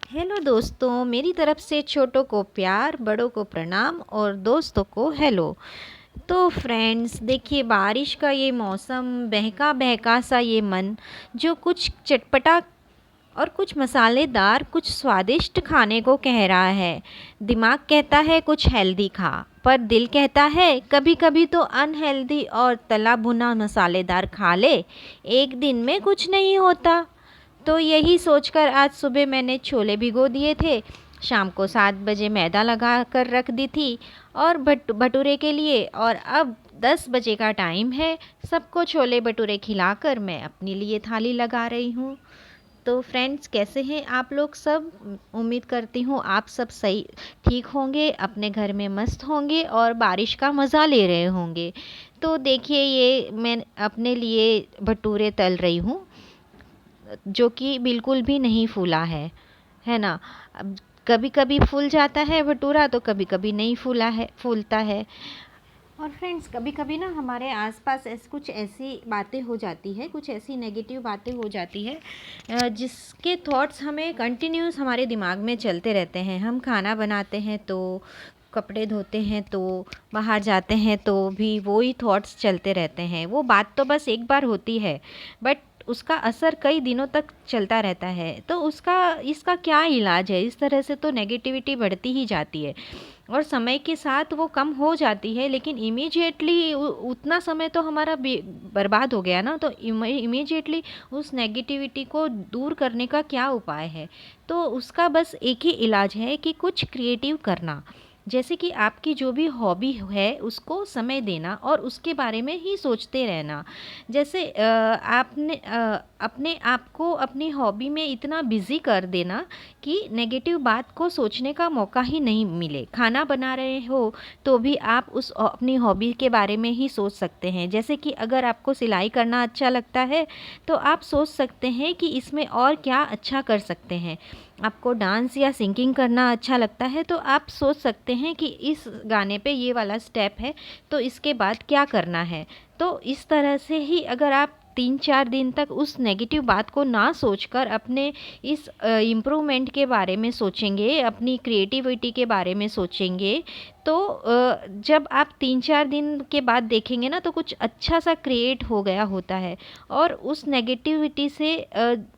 Hello दोस्तों, मेरी तरफ से छोटों को प्यार, बड़ों को प्रणाम और दोस्तों को हेलो। तो फ्रेंड्स, देखिए बारिश का ये मौसम, बहका बहका सा ये मन, जो कुछ चटपटा और कुछ मसालेदार, कुछ स्वादिष्ट खाने को कह रहा है। दिमाग कहता है कुछ हेल्दी खा, पर दिल कहता है कभी कभी तो अनहेल्दी और तला भुना मसालेदार खा ले, एक दिन में कुछ नहीं होता। तो यही सोचकर आज सुबह मैंने छोले भिगो दिए थे, शाम को 7 बजे मैदा लगा कर रख दी थी और भटूरे के लिए, और अब 10 बजे का टाइम है। सबको छोले भटूरे खिलाकर मैं अपने लिए थाली लगा रही हूँ। तो फ्रेंड्स, कैसे हैं आप लोग सब? उम्मीद करती हूँ आप सब सही ठीक होंगे, अपने घर में मस्त होंगे और बारिश का मज़ा ले रहे होंगे। तो देखिए, ये मैं अपने लिए भटूरे तल रही हूँ, जो कि बिल्कुल भी नहीं फूला है ना। अब कभी कभी फूल जाता है भटूरा, तो कभी कभी नहीं फूलता है। और फ्रेंड्स, कभी कभी ना हमारे आसपास कुछ ऐसी बातें हो जाती है, कुछ ऐसी नेगेटिव बातें हो जाती है, जिसके थॉट्स हमें कंटिन्यूस हमारे दिमाग में चलते रहते हैं। हम खाना बनाते हैं तो, कपड़े धोते हैं तो, बाहर जाते हैं तो भी वही थॉट्स चलते रहते हैं। वो बात तो बस एक बार होती है, बट उसका असर कई दिनों तक चलता रहता है। तो इसका क्या इलाज है? इस तरह से तो नेगेटिविटी बढ़ती ही जाती है और समय के साथ वो कम हो जाती है, लेकिन इमीडिएटली उतना समय तो हमारा बर्बाद हो गया ना। तो इमीडिएटली उस नेगेटिविटी को दूर करने का क्या उपाय है? तो उसका बस एक ही इलाज है कि कुछ क्रिएटिव करना। जैसे कि आपकी जो भी हॉबी है उसको समय देना और उसके बारे में ही सोचते रहना। जैसे आपने अपने आप को अपनी हॉबी में इतना बिज़ी कर देना कि नेगेटिव बात को सोचने का मौका ही नहीं मिले। खाना बना रहे हो तो भी आप उस अपनी हॉबी के बारे में ही सोच सकते हैं। जैसे कि अगर आपको सिलाई करना अच्छा लगता है तो आप सोच सकते हैं कि इसमें और क्या अच्छा कर सकते हैं। आपको डांस या सिंगिंग करना अच्छा लगता है तो आप सोच सकते हैं कि इस गाने पे ये वाला स्टेप है, तो इसके बाद क्या करना है। तो इस तरह से ही अगर आप 3-4 दिन तक उस नेगेटिव बात को ना सोचकर अपने इस इम्प्रूवमेंट के बारे में सोचेंगे, अपनी क्रिएटिविटी के बारे में सोचेंगे, तो जब आप 3-4 दिन के बाद देखेंगे ना, तो कुछ अच्छा सा क्रिएट हो गया होता है और उस नेगेटिविटी से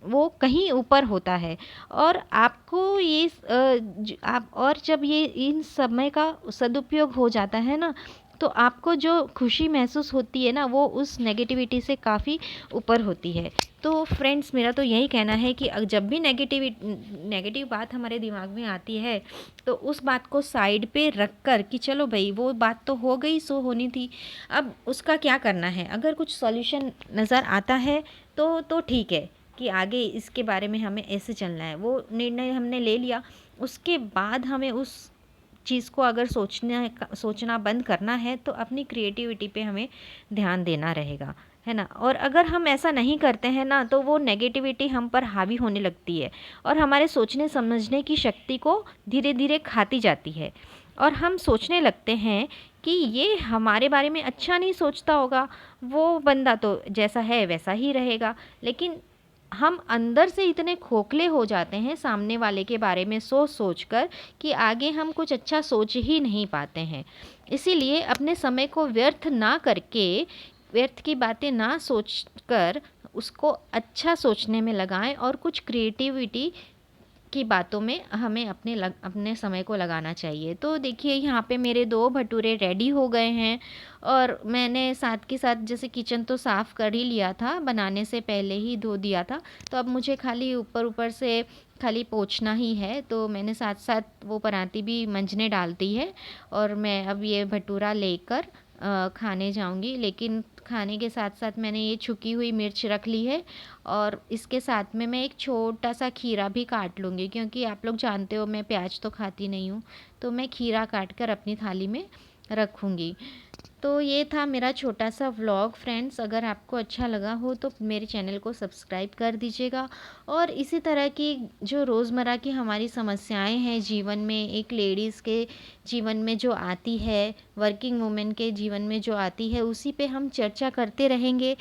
वो कहीं ऊपर होता है। और आपको ये आप, और जब ये इन समय का सदुपयोग हो जाता है ना, तो आपको जो खुशी महसूस होती है ना, वो उस नेगेटिविटी से काफ़ी ऊपर होती है। तो फ्रेंड्स, मेरा तो यही कहना है कि जब भी नेगेटिव बात हमारे दिमाग में आती है, तो उस बात को साइड पे रख कर कि चलो भाई, वो बात तो हो गई सो होनी थी, अब उसका क्या करना है। अगर कुछ सॉल्यूशन नज़र आता है तो ठीक है कि आगे इसके बारे में हमें ऐसे चलना है, वो निर्णय हमने ले लिया। उसके बाद हमें उस चीज़ को अगर सोचना बंद करना है तो अपनी क्रिएटिविटी पे हमें ध्यान देना रहेगा, है ना। और अगर हम ऐसा नहीं करते हैं ना, तो वो नेगेटिविटी हम पर हावी होने लगती है और हमारे सोचने समझने की शक्ति को धीरे धीरे खाती जाती है। और हम सोचने लगते हैं कि ये हमारे बारे में अच्छा नहीं सोचता होगा, वो बंदा तो जैसा है वैसा ही रहेगा। लेकिन हम अंदर से इतने खोखले हो जाते हैं सामने वाले के बारे में सोच सोच कर, कि आगे हम कुछ अच्छा सोच ही नहीं पाते हैं। इसीलिए अपने समय को व्यर्थ ना करके, व्यर्थ की बातें ना सोच कर, उसको अच्छा सोचने में लगाएं और कुछ क्रिएटिविटी की बातों में हमें अपने समय को लगाना चाहिए। तो देखिए, यहाँ पे मेरे 2 भटूरे रेडी हो गए हैं और मैंने साथ के साथ जैसे किचन तो साफ़ कर ही लिया था, बनाने से पहले ही धो दिया था। तो अब मुझे खाली ऊपर ऊपर से खाली पोंछना ही है। तो मैंने साथ साथ वो पराती भी मंजने डाल दी है और मैं अब ये भटूरा लेकर खाने जाऊंगी। लेकिन खाने के साथ साथ मैंने ये छुकी हुई मिर्च रख ली है और इसके साथ में मैं एक छोटा सा खीरा भी काट लूँगी, क्योंकि आप लोग जानते हो मैं प्याज तो खाती नहीं हूँ। तो मैं खीरा काट कर अपनी थाली में रखूँगी। तो ये था मेरा छोटा सा व्लॉग फ्रेंड्स। अगर आपको अच्छा लगा हो तो मेरे चैनल को सब्सक्राइब कर दीजिएगा। और इसी तरह की जो रोज़मर्रा की हमारी समस्याएं हैं जीवन में, एक लेडीज़ के जीवन में जो आती है, वर्किंग वुमेन के जीवन में जो आती है, उसी पे हम चर्चा करते रहेंगे।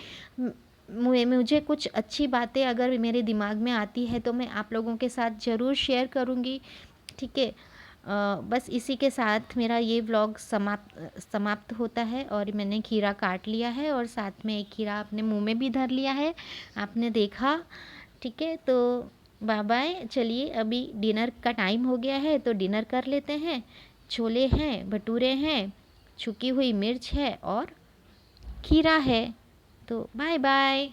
मुझे कुछ अच्छी बातें अगर मेरे दिमाग में आती है तो मैं आप लोगों के साथ ज़रूर शेयर करूँगी। ठीक है। बस इसी के साथ मेरा ये व्लॉग समाप्त होता है और मैंने खीरा काट लिया है और साथ में एक खीरा अपने मुंह में भी धर लिया है, आपने देखा। ठीक है, तो बाय बाय। चलिए अभी डिनर का टाइम हो गया है तो डिनर कर लेते हैं। छोले हैं, भटूरे हैं, छुकी हुई मिर्च है और खीरा है। तो बाय बाय।